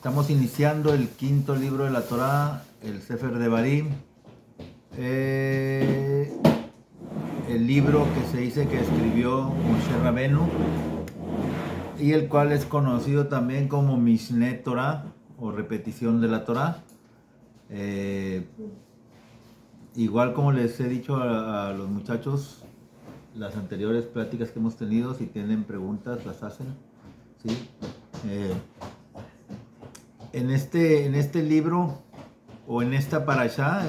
Estamos iniciando el quinto libro de la Torá, el Sefer Devarim, el libro que se dice que escribió Moshe Rabenu y el cual es conocido también como Mishneh Torah o repetición de la Torá. Igual como les he dicho a los muchachos, las anteriores pláticas que hemos tenido, si tienen preguntas las hacen, ¿sí? En este libro o en esta parashá,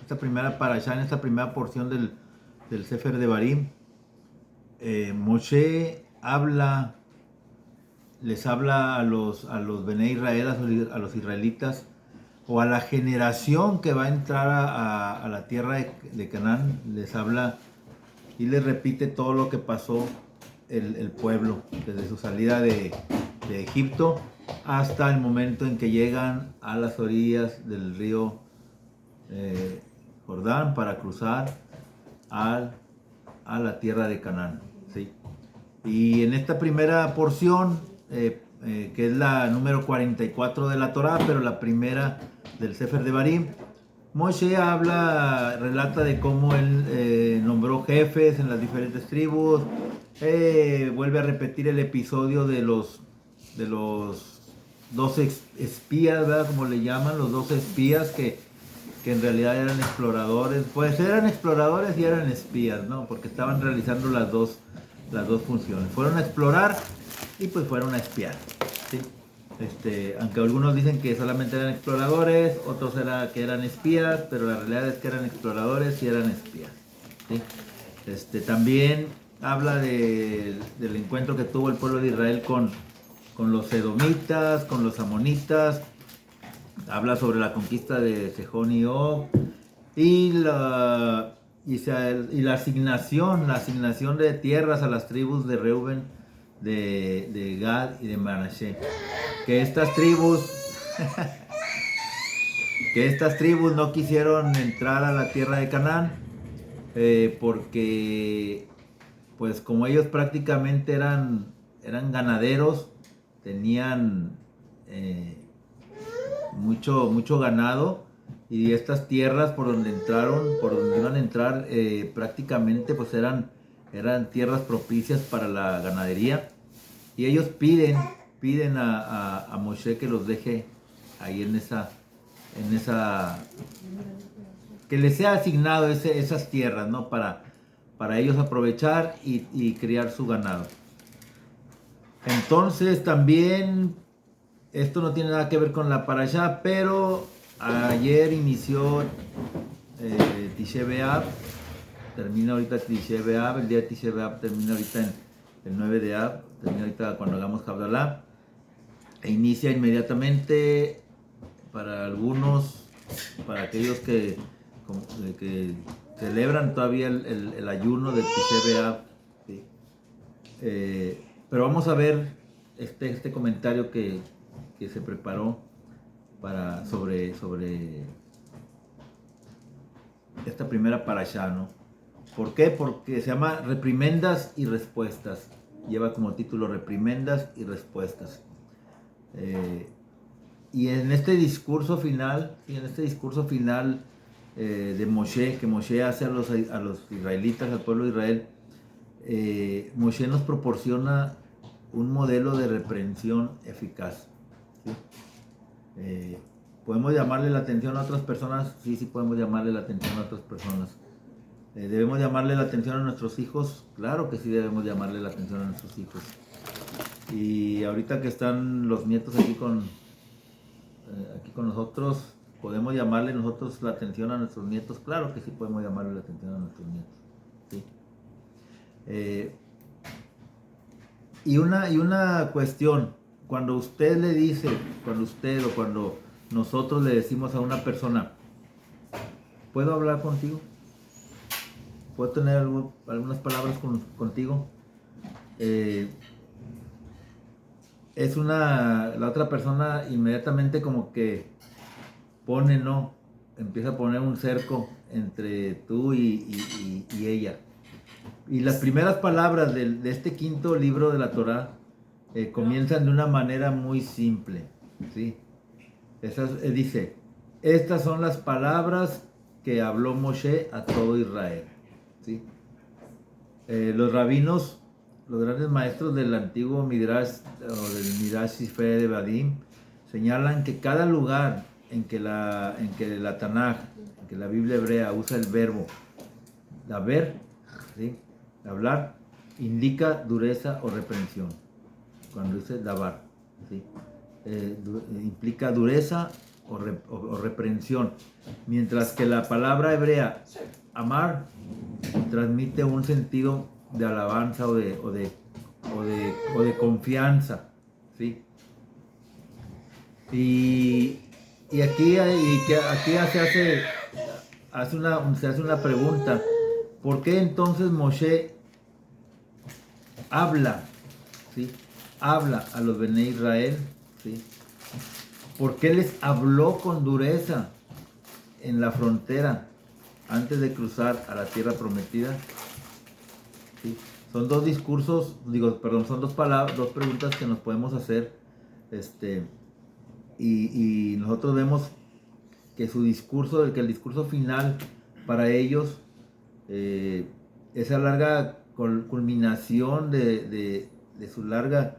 esta primera parashá, en esta primera porción del Sefer Devarim, Moshe les habla a los Bnei Israel, a los israelitas, o a la generación que va a entrar a la tierra de Canaán, les habla y les repite todo lo que pasó el pueblo, desde su salida de Egipto hasta el momento en que llegan a las orillas del río Jordán para cruzar a la tierra de Canaán, ¿sí? Y en esta primera porción, que es la número 44 de la Torá, pero la primera del Sefer Devarim, Moshe relata de cómo él nombró jefes en las diferentes tribus, vuelve a repetir el episodio de los 12 espías, ¿verdad? Como le llaman, los 12 espías que en realidad eran exploradores. Pues eran exploradores y eran espías, ¿no? Porque estaban realizando las dos funciones. Fueron a explorar y pues fueron a espiar, ¿sí? Aunque algunos dicen que solamente eran exploradores, otros que eran espías, pero la realidad es que eran exploradores y eran espías, ¿sí? También habla del encuentro que tuvo el pueblo de Israel con los edomitas, con los amonitas. Habla sobre la conquista de Sejón y Og y la asignación de tierras a las tribus de Reuben, de Gad y de Manashe. Que estas tribus, no quisieron entrar a la tierra de Canaán, porque pues como ellos prácticamente eran ganaderos, tenían mucho ganado, y estas tierras por donde iban a entrar, prácticamente pues eran tierras propicias para la ganadería, y ellos piden a Moshe que los deje ahí en esa, que les sea asignado esas tierras, ¿no? Para ellos aprovechar y criar su ganado. Entonces también, esto no tiene nada que ver con la parashá, pero ayer inició Tishe B'Av, termina ahorita Tishe B'Av, el día de Tishe B'Av termina ahorita en el 9 de Av, termina ahorita cuando hagamos Havdalah, e inicia inmediatamente para algunos, para aquellos que celebran todavía el ayuno de Tishe B'Av, ¿sí? Pero vamos a ver este comentario que se preparó sobre esta primera parashá, ¿no? ¿Por qué? Porque se llama Reprimendas y Respuestas. Lleva como título Reprimendas y Respuestas. Y en este discurso final, de Moshe, que Moshe hace a los israelitas, al pueblo de Israel, Moshe nos proporciona un modelo de reprensión eficaz, ¿sí? ¿Podemos llamarle la atención a otras personas? Sí, podemos llamarle la atención a otras personas. ¿Debemos llamarle la atención a nuestros hijos? Claro que sí debemos llamarle la atención a nuestros hijos. Y ahorita que están los nietos aquí con nosotros, ¿podemos llamarle nosotros la atención a nuestros nietos? Claro que sí podemos llamarle la atención a nuestros nietos, ¿sí? Y una cuestión, cuando usted o cuando nosotros le decimos a una persona, ¿puedo hablar contigo? ¿Puedo tener algunas palabras contigo? La otra persona inmediatamente como que empieza a poner un cerco entre tú y ella. Y las primeras palabras de este quinto libro de la Torá comienzan de una manera muy simple, ¿sí? Dice, estas son las palabras que habló Moshe a todo Israel. ¿Sí? Los rabinos, los grandes maestros del antiguo Midrash o del Midrash Sifre de Vadim, señalan que cada lugar en que la Tanaj, en que la Biblia hebrea usa el verbo daber, ¿sí? Hablar, indica dureza o reprensión. Cuando dice dabar, ¿sí? Implica dureza o reprensión, mientras que la palabra hebrea amar transmite un sentido de alabanza o de confianza, ¿sí? Y aquí se hace una pregunta: ¿por qué entonces Moshe habla, ¿sí? Habla a los Bene Israel, ¿sí? ¿Por qué les habló con dureza en la frontera antes de cruzar a la tierra prometida? ¿Sí? Son dos discursos, son dos preguntas que nos podemos hacer, y nosotros vemos que el discurso final para ellos, esa larga culminación de su larga,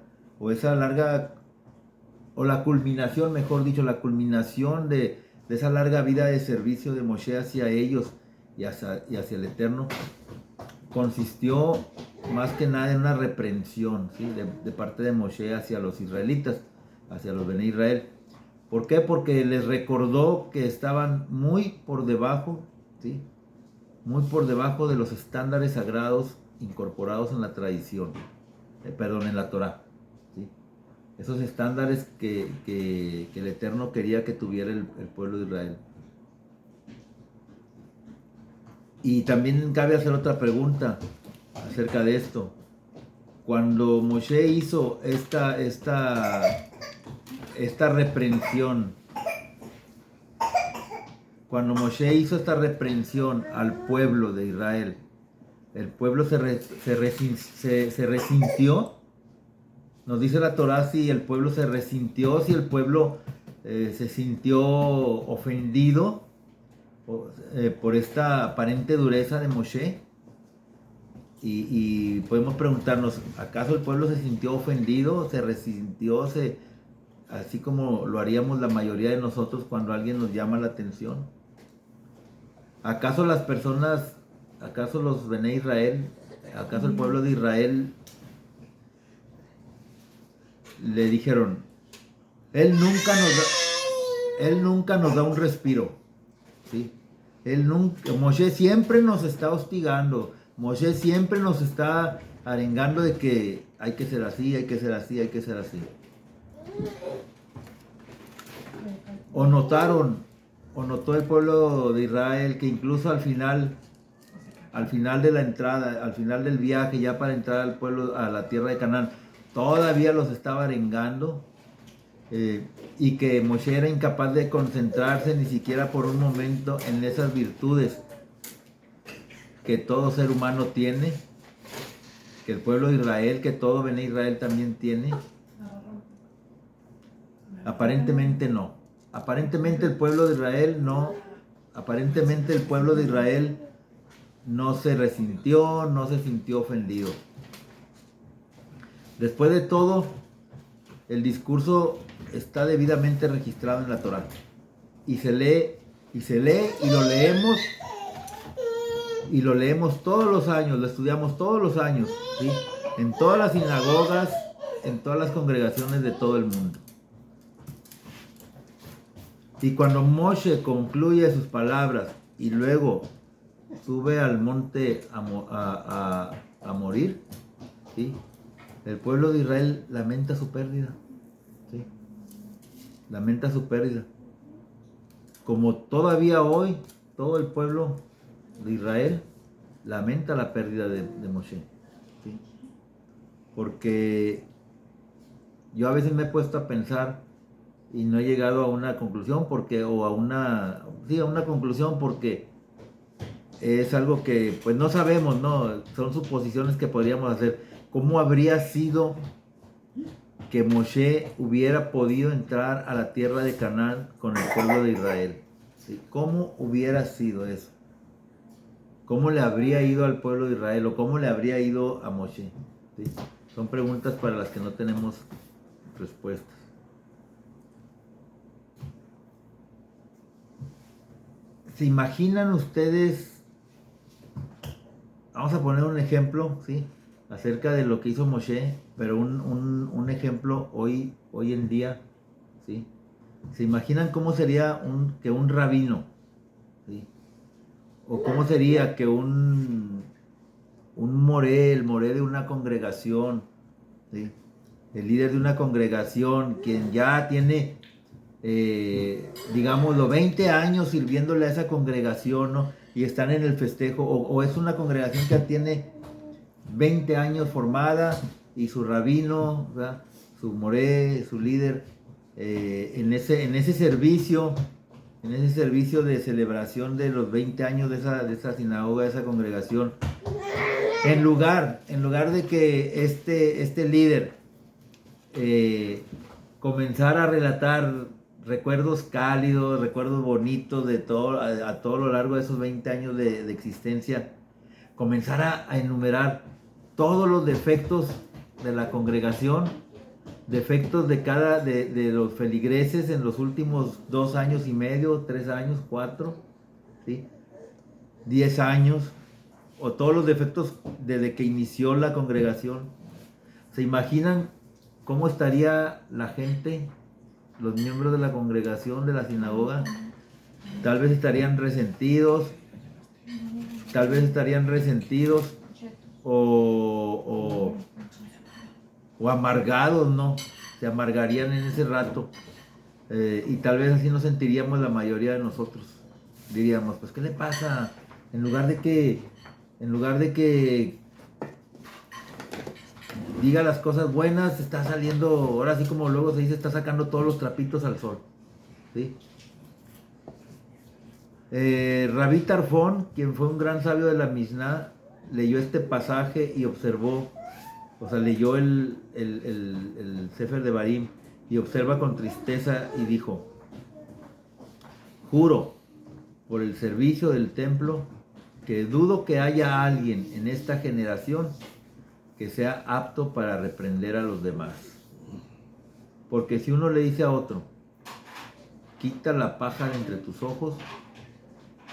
o la culminación, mejor dicho, la culminación de esa larga vida de servicio de Moshe hacia ellos y hacia el Eterno, consistió más que nada en una reprensión, ¿sí? de parte de Moshe hacia los israelitas, hacia los Bene Israel. ¿Por qué? Porque les recordó que estaban muy por debajo, ¿sí? Muy por debajo de los estándares sagrados incorporados en la tradición, en la Torah, ¿sí? Esos estándares que el Eterno quería que tuviera el pueblo de Israel. Y también cabe hacer otra pregunta acerca de esto. Cuando Moshe hizo esta reprensión, cuando Moshe hizo esta reprensión al pueblo de Israel, el pueblo se resintió. Nos dice la Torá si el pueblo se resintió, si el pueblo se sintió ofendido por esta aparente dureza de Moshe. Y podemos preguntarnos, ¿acaso el pueblo se sintió ofendido? ¿Se resintió? Así como lo haríamos la mayoría de nosotros cuando alguien nos llama la atención. ¿Acaso los Bene Israel, acaso el pueblo de Israel le dijeron, Él nunca nos da un respiro, ¿sí? Moshe siempre nos está hostigando, Moshe siempre nos está arengando de que hay que ser así, hay que ser así, hay que ser así. O notó el pueblo de Israel que incluso al final de la entrada, al final del viaje, ya para entrar al pueblo, a la tierra de Canaán, todavía los estaba arengando, y que Moshe era incapaz de concentrarse ni siquiera por un momento en esas virtudes que todo ser humano tiene, que el pueblo de Israel, que todo Bene Israel también tiene. Aparentemente no. Aparentemente el pueblo de Israel no se resintió, no se sintió ofendido. Después de todo, el discurso está debidamente registrado en la Torá. Y se lee y lo leemos todos los años, lo estudiamos todos los años, ¿sí? En todas las sinagogas, en todas las congregaciones de todo el mundo. Y cuando Moshe concluye sus palabras y luego sube al monte a morir, ¿sí? El pueblo de Israel lamenta su pérdida, ¿sí? Lamenta su pérdida. Como todavía hoy todo el pueblo de Israel lamenta la pérdida de Moshe, ¿sí? Porque yo a veces me he puesto a pensar y no he llegado a una conclusión porque es algo que pues no sabemos, ¿no? Son suposiciones que podríamos hacer. ¿Cómo habría sido que Moshe hubiera podido entrar a la tierra de Canaán con el pueblo de Israel. ¿Sí? ¿Cómo hubiera sido eso? ¿Cómo le habría ido al pueblo de Israel o cómo le habría ido a Moshe? ¿Sí? Son preguntas para las que no tenemos respuestas. ¿Se imaginan ustedes? Vamos a poner un ejemplo, ¿sí? Acerca de lo que hizo Moshe, pero un ejemplo hoy en día, ¿sí? ¿Se imaginan cómo sería que un rabino, ¿sí? O cómo sería que el moré de una congregación, ¿sí? El líder de una congregación, quien ya tiene, digámoslo, 20 años sirviéndole a esa congregación, ¿no? Y están en el festejo, o es una congregación que tiene 20 años formada y su rabino, ¿verdad? Su moré, su líder, en ese servicio de celebración de los 20 años de esa sinagoga, de esa congregación, en lugar de que este líder comenzara a relatar recuerdos cálidos, recuerdos bonitos de todo, a todo lo largo de esos 20 años de existencia, comenzara a enumerar todos los defectos de la congregación, defectos de los feligreses en los últimos 2 años y medio, 3 años, 4, ¿sí? 10 años, o todos los defectos desde que inició la congregación. ¿Se imaginan cómo estaría la gente, los miembros de la congregación, de la sinagoga? Tal vez estarían resentidos, o amargados, ¿no? Se amargarían en ese rato. Y tal vez así nos sentiríamos la mayoría de nosotros. Diríamos, pues, ¿qué le pasa? En lugar de que diga las cosas buenas, está saliendo, ahora sí como luego se dice, está sacando todos los trapitos al sol. ¿Sí? Rabí Tarfón, quien fue un gran sabio de la Misná, leyó este pasaje y observó, leyó el Sefer de Barim y observa con tristeza y dijo: juro por el servicio del templo que dudo que haya alguien en esta generación que sea apto para reprender a los demás. Porque si uno le dice a otro, quita la paja de entre tus ojos,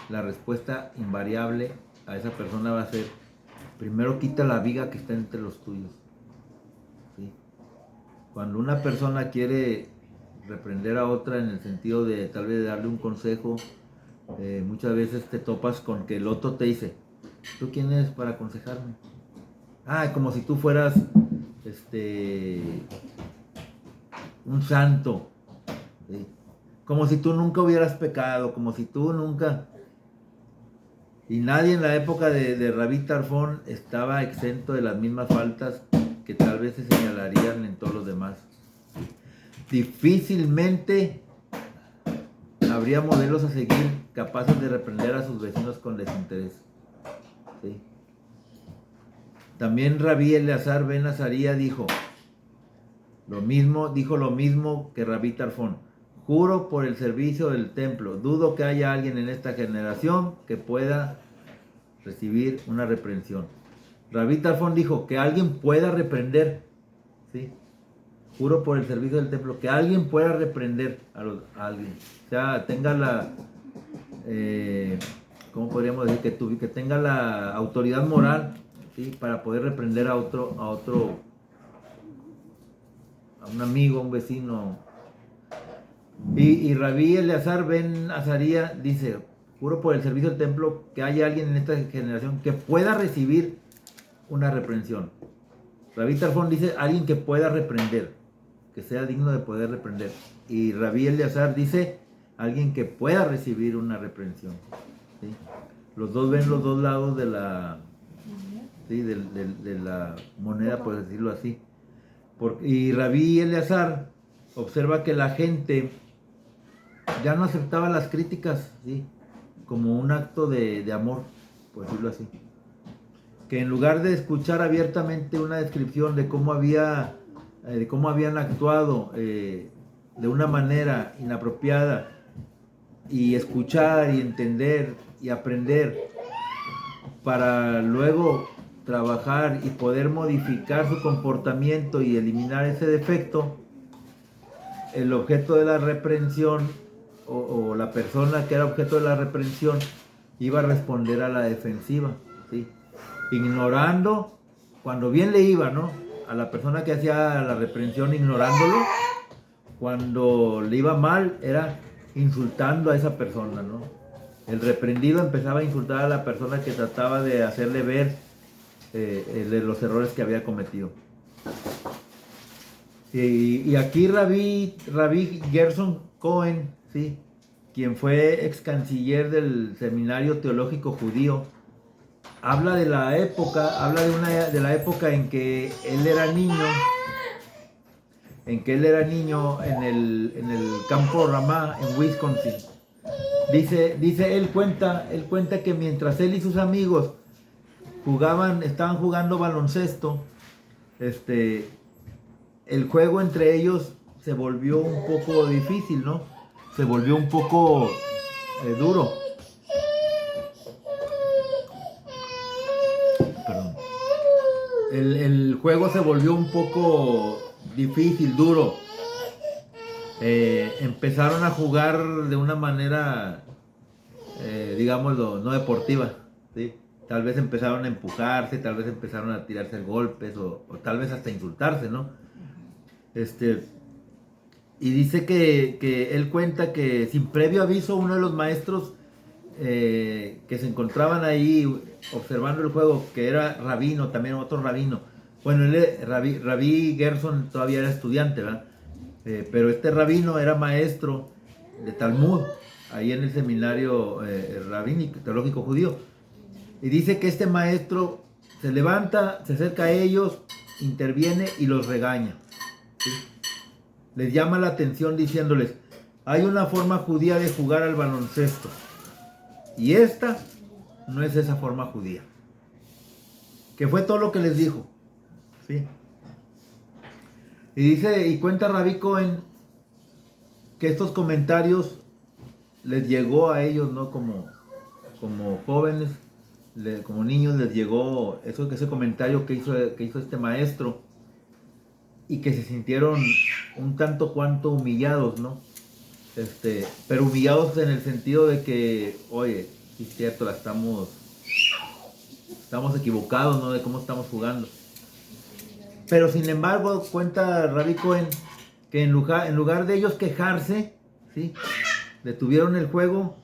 la respuesta invariable a esa persona va a ser: primero quita la viga que está entre los tuyos. ¿Sí? Cuando una persona quiere reprender a otra en el sentido de tal vez darle un consejo, muchas veces te topas con que el otro te dice: ¿tú quién eres para aconsejarme? Como si tú fueras un santo, ¿sí? Como si tú nunca hubieras pecado, como si tú nunca... Y nadie en la época de Rabí Tarfón estaba exento de las mismas faltas que tal vez se señalarían en todos los demás. Difícilmente habría modelos a seguir capaces de reprender a sus vecinos con desinterés. ¿Sí? También Rabí Eleazar ben Azaría dijo lo mismo que Rabí Tarfón: juro por el servicio del templo, dudo que haya alguien en esta generación que pueda recibir una reprensión. Rabí Tarfón dijo que alguien pueda reprender, ¿sí? Juro por el servicio del templo, que alguien pueda reprender a alguien. O sea, tenga la... ¿cómo podríamos decir? Que tenga la autoridad moral, ¿sí? Para poder reprender a un amigo, a un vecino. Y Rabí Eleazar ben Azaría dice: juro por el servicio del templo que haya alguien en esta generación que pueda recibir una reprensión. Rabí Tarfón dice: alguien que pueda reprender, que sea digno de poder reprender. Y Rabí Eleazar dice: alguien que pueda recibir una reprensión. ¿Sí? Los dos ven los dos lados de la, ¿sí? de la moneda, por decirlo así. Y Rabí Eleazar observa que la gente ya no aceptaba las críticas, ¿sí? Como un acto de amor, por decirlo así. Que en lugar de escuchar abiertamente una descripción de cómo había de cómo habían actuado de una manera inapropiada, y escuchar y entender y aprender para luego trabajar y poder modificar su comportamiento y eliminar ese defecto, el objeto de la reprensión o la persona que era objeto de la reprensión iba a responder a la defensiva, ¿sí? Ignorando, cuando bien le iba, ¿no?, a la persona que hacía la reprensión, ignorándolo. Cuando le iba mal era insultando a esa persona, ¿no? El reprendido empezaba a insultar a la persona que trataba de hacerle ver de los errores que había cometido. Y aquí Rabí Gerson Cohen, ¿sí?, quien fue ex canciller del Seminario Teológico Judío, habla de la época, de la época en que él era niño, en el campo Ramá, en Wisconsin. Él cuenta que mientras él y sus amigos estaban jugando baloncesto, el juego entre ellos se volvió un poco difícil, ¿no? Se volvió un poco duro. Perdón. El juego se volvió un poco difícil, duro. Empezaron a jugar de una manera, digámoslo, no deportiva, ¿sí? Tal vez empezaron a empujarse, tal vez empezaron a tirarse golpes o tal vez hasta insultarse, ¿no? Y dice que él cuenta que sin previo aviso uno de los maestros que se encontraban ahí observando el juego, que era rabino, también otro rabino. Bueno, Rabí Gerson todavía era estudiante, ¿verdad? Pero este rabino era maestro de Talmud, ahí en el seminario rabínico, teológico judío. Y dice que este maestro se levanta, se acerca a ellos, interviene y los regaña, ¿sí? Les llama la atención diciéndoles: hay una forma judía de jugar al baloncesto, y esta no es esa forma judía. Que fue todo lo que les dijo, ¿sí? Y cuenta Rabí Cohen que estos comentarios les llegó a ellos, ¿no?, como jóvenes, como niños, les llegó ese comentario que hizo este maestro, y que se sintieron un tanto cuanto humillados, ¿no? Pero humillados en el sentido de que, oye, sí es cierto, estamos equivocados, ¿no?, de cómo estamos jugando. Pero sin embargo, cuenta Rabí Cohen que en lugar de ellos quejarse, ¿sí?, detuvieron el juego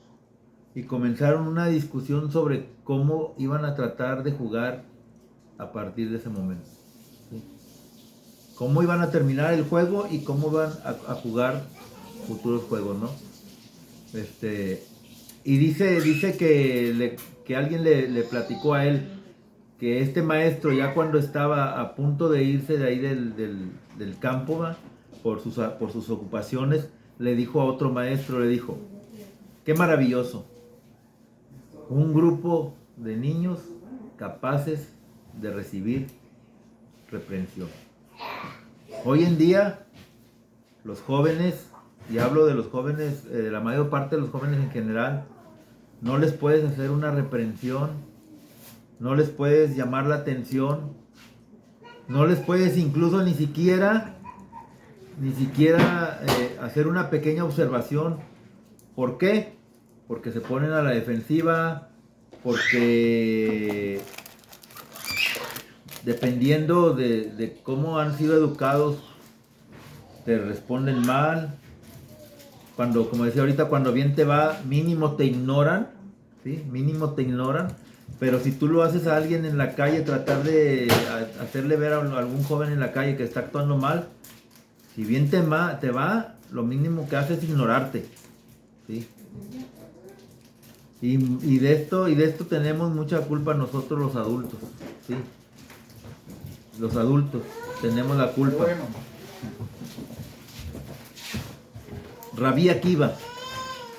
y comenzaron una discusión sobre cómo iban a tratar de jugar a partir de ese momento, ¿sí? Cómo iban a terminar el juego y cómo iban a jugar futuros juegos, ¿no? Y dice que alguien le platicó a él que este maestro, ya cuando estaba a punto de irse de ahí del campo, ¿va?, por sus ocupaciones, le dijo a otro maestro, le dijo: qué maravilloso, un grupo de niños capaces de recibir reprensión. Hoy en día, los jóvenes, y hablo de los jóvenes, de la mayor parte de los jóvenes en general, no les puedes hacer una reprensión, no les puedes llamar la atención, no les puedes incluso ni siquiera hacer una pequeña observación. ¿Por qué? Porque se ponen a la defensiva, porque dependiendo de cómo han sido educados, te responden mal. Cuando, como decía ahorita, cuando bien te va, mínimo te ignoran, ¿sí? Mínimo te ignoran. Pero si tú lo haces a alguien en la calle, tratar de hacerle ver a algún joven en la calle que está actuando mal, si bien te va, lo mínimo que hace es ignorarte, ¿sí? Y de esto tenemos mucha culpa nosotros los adultos, ¿sí? Los adultos tenemos la culpa. Rabí Akiva,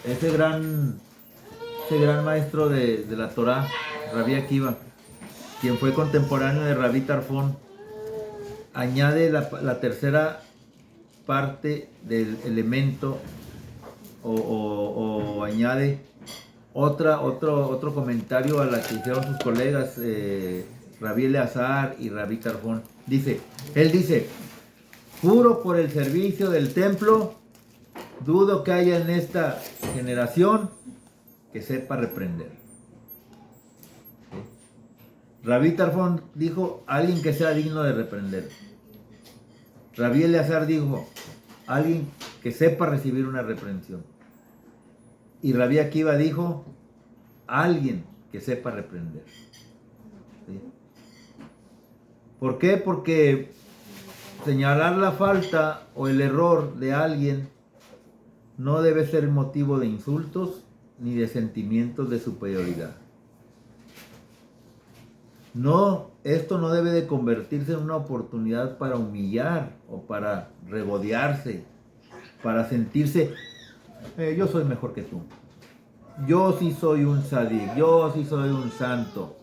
ese gran maestro de la Torá, Rabí Akiva, quien fue contemporáneo de Rabí Tarfón, añade la tercera parte del elemento o añade otro comentario a la que hicieron sus colegas Rabí Eleazar y Rabí Tarfón. Él dice, juro por el servicio del templo, dudo que haya en esta generación que sepa reprender. Rabí Tarfón dijo, alguien que sea digno de reprender. Rabí Eleazar dijo, alguien que sepa recibir una reprensión. Y Rabí Akiva dijo, alguien que sepa reprender. ¿Sí? ¿Por qué? Porque señalar la falta o el error de alguien no debe ser motivo de insultos ni de sentimientos de superioridad. No, esto no debe de convertirse en una oportunidad para humillar o para regodearse, para sentirse, yo soy mejor que tú. Yo sí soy un sadik, yo sí soy un santo,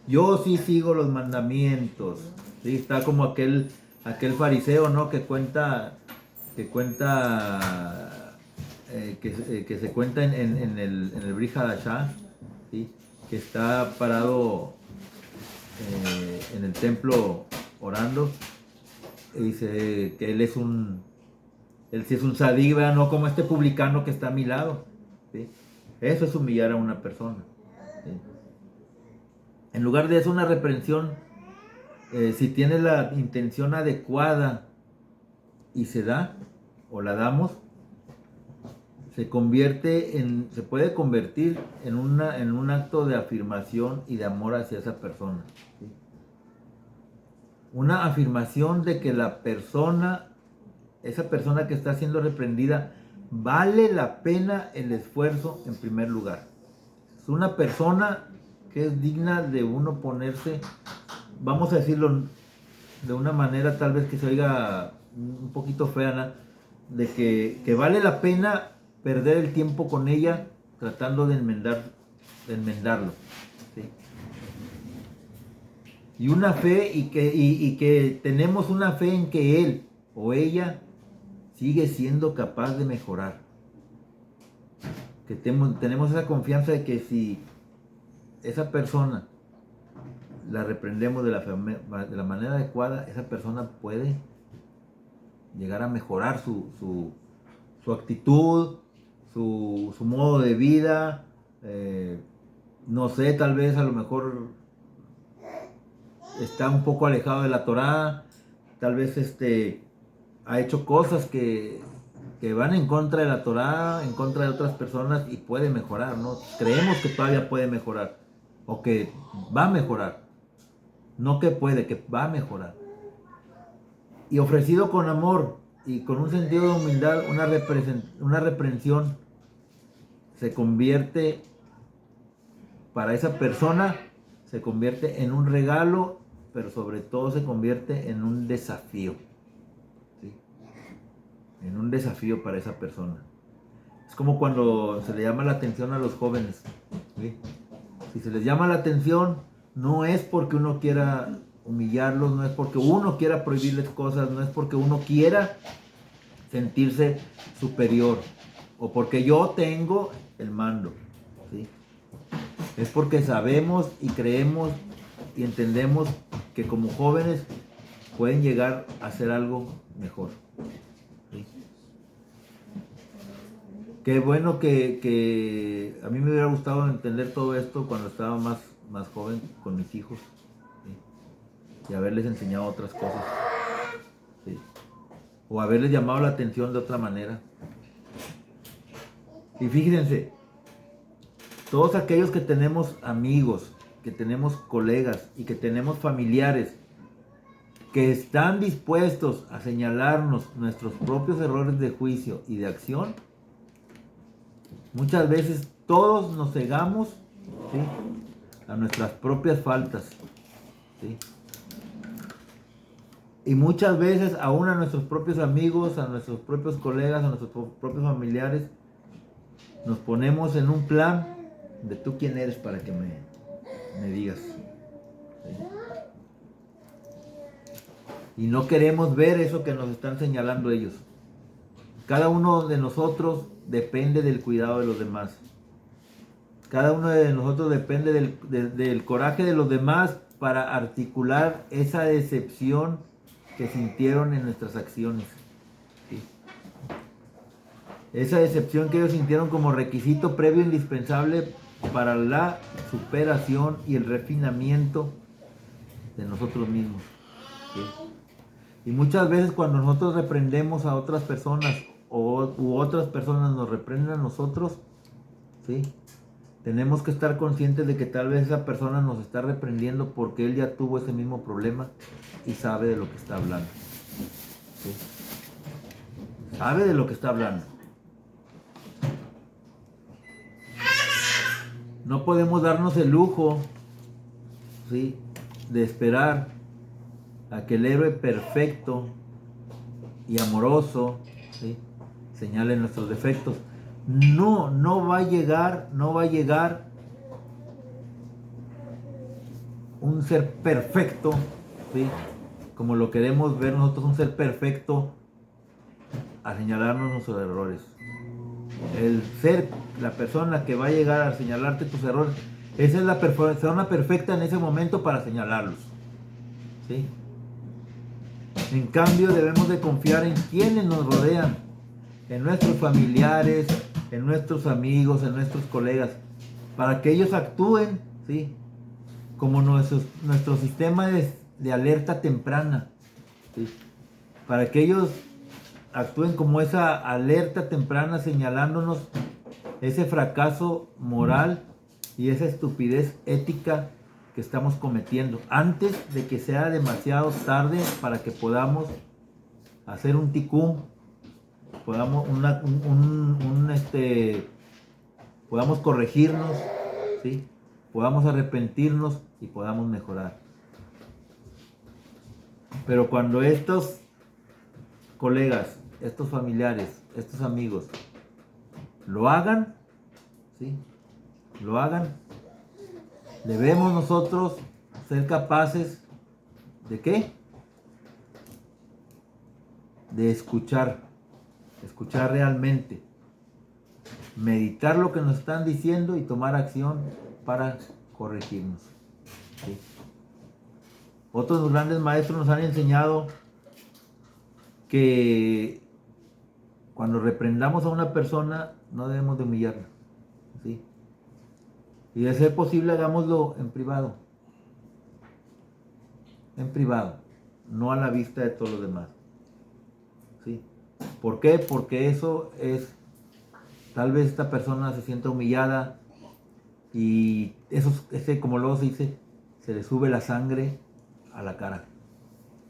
yo sí sigo los mandamientos. ¿Sí? Está como aquel fariseo, ¿no? que se cuenta en el Brit Hadashah, ¿sí? Que está parado en el templo orando y dice que él sí es un sadik, ¿verdad? No como este publicano que está a mi lado. ¿Sí? Eso es humillar a una persona. ¿Sí? En lugar de eso, una reprensión, si tiene la intención adecuada y se da o la damos, se puede convertir en un acto de afirmación y de amor hacia esa persona. ¿Sí? Una afirmación de que esa persona que está siendo reprendida, vale la pena el esfuerzo en primer lugar. Es una persona que es digna de uno ponerse, vamos a decirlo de una manera tal vez que se oiga un poquito fea, ¿no? De que vale la pena perder el tiempo con ella tratando de enmendarlo. ¿Sí? Y una fe y que tenemos una fe en que él o ella sigue siendo capaz de mejorar. Que tenemos esa confianza de que si esa persona la reprendemos de la manera adecuada, esa persona puede llegar a mejorar su actitud, su modo de vida, no sé, tal vez a lo mejor está un poco alejado de la Torá, tal vez ha hecho cosas que van en contra de la Torá, en contra de otras personas y puede mejorar, ¿no? Creemos que todavía puede mejorar o que va a mejorar, no que puede, que va a mejorar. Y ofrecido con amor y con un sentido de humildad, una reprensión se convierte, para esa persona, se convierte en un regalo, pero sobre todo se convierte en un desafío. ¿Sí? En un desafío para esa persona. Es como cuando se le llama la atención a los jóvenes. ¿Sí? Si se les llama la atención, no es porque uno quiera humillarlos, no es porque uno quiera prohibirles cosas, no es porque uno quiera sentirse superior o porque yo tengo el mando. ¿Sí? Es porque sabemos y creemos y entendemos que como jóvenes pueden llegar a hacer algo mejor. ¿Sí? Qué bueno que a mí me hubiera gustado entender todo esto cuando estaba más joven con mis hijos. ¿Sí? Y haberles enseñado otras cosas. ¿Sí? O haberles llamado la atención de otra manera. Y fíjense, todos aquellos que tenemos amigos, que tenemos colegas y que tenemos familiares que están dispuestos a señalarnos nuestros propios errores de juicio y de acción, muchas veces todos nos cegamos, ¿sí?, a nuestras propias faltas. ¿Sí? Y muchas veces aún a nuestros propios amigos, a nuestros propios colegas, a nuestros propios familiares, nos ponemos en un plan de tú quién eres para que me digas. ¿Sí? Y no queremos ver eso que nos están señalando ellos. Cada uno de nosotros depende del cuidado de los demás. Cada uno de nosotros depende del coraje de los demás para articular esa decepción que sintieron en nuestras acciones. ¿Sí? Esa decepción que ellos sintieron como requisito previo indispensable para la superación y el refinamiento de nosotros mismos. ¿Sí? Y muchas veces cuando nosotros reprendemos a otras personas u otras personas nos reprenden a nosotros, ¿sí? Tenemos que estar conscientes de que tal vez esa persona nos está reprendiendo porque él ya tuvo ese mismo problema y sabe de lo que está hablando. ¿Sí? Sabe de lo que está hablando. No podemos darnos el lujo, ¿sí?, de esperar a que el héroe perfecto y amoroso, ¿sí?, señale nuestros defectos. No va a llegar un ser perfecto, ¿sí?, como lo queremos ver nosotros, un ser perfecto a señalarnos nuestros errores. El ser, la persona que va a llegar a señalarte tus errores, esa es la persona perfecta en ese momento para señalarlos, ¿sí? En cambio, debemos de confiar en quienes nos rodean, en nuestros familiares, en nuestros amigos, en nuestros colegas, para que ellos actúen, ¿sí?, como nuestro sistema de alerta temprana, ¿sí?, para que ellos actúen como esa alerta temprana señalándonos ese fracaso moral y esa estupidez ética que estamos cometiendo antes de que sea demasiado tarde para que podamos hacer un ticún, podamos podamos corregirnos, ¿sí?, podamos arrepentirnos y podamos mejorar. Pero cuando estos colegas, estos familiares, estos amigos lo hagan, ¿sí?, lo hagan, debemos nosotros ser capaces ¿de qué? De escuchar realmente, meditar lo que nos están diciendo y tomar acción para corregirnos, ¿sí? Otros grandes maestros nos han enseñado que cuando reprendamos a una persona no debemos de humillarla, ¿sí? Y de ser posible hagámoslo en privado, no a la vista de todos los demás, ¿sí? ¿Por qué? Porque eso es, tal vez esta persona se sienta humillada y eso, como luego se dice, se le sube la sangre a la cara,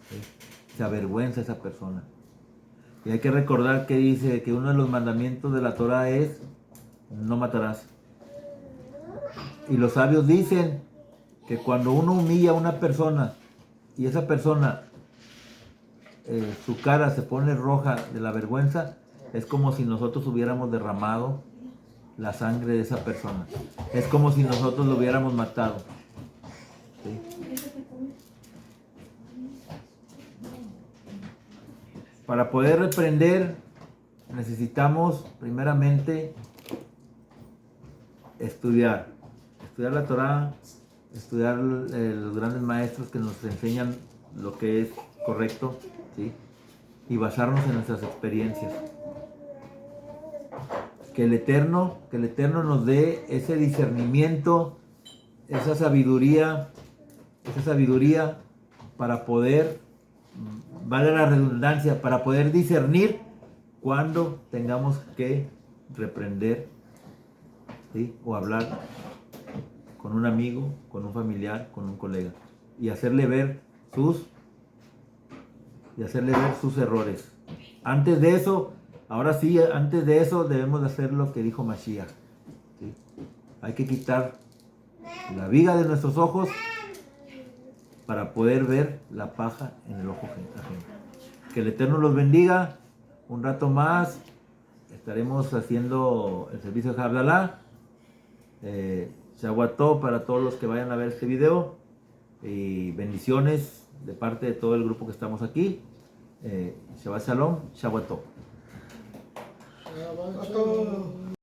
¿sí? Se avergüenza esa persona. Y hay que recordar que dice que uno de los mandamientos de la Torah es: no matarás. Y los sabios dicen que cuando uno humilla a una persona y esa persona, su cara se pone roja de la vergüenza, es como si nosotros hubiéramos derramado la sangre de esa persona. Es como si nosotros lo hubiéramos matado, ¿sí? Para poder reprender necesitamos primeramente estudiar la Torah, estudiar los grandes maestros que nos enseñan lo que es correcto, ¿sí? Y basarnos en nuestras experiencias. Que el Eterno nos dé ese discernimiento, esa sabiduría para poder, vale la redundancia, para poder discernir cuando tengamos que reprender, ¿sí?, o hablar con un amigo, con un familiar, con un colega, y hacerle ver sus errores. Antes de eso debemos de hacer lo que dijo Mashiach, ¿sí? Hay que quitar la viga de nuestros ojos para poder ver la paja en el ojo ajeno. Que el Eterno los bendiga. Un rato más estaremos haciendo el servicio de Havdalah. Shavuot Tov para todos los que vayan a ver este video. Y bendiciones de parte de todo el grupo que estamos aquí. Shabbat Shalom, Shabbat Tov. Shabbat Shalom.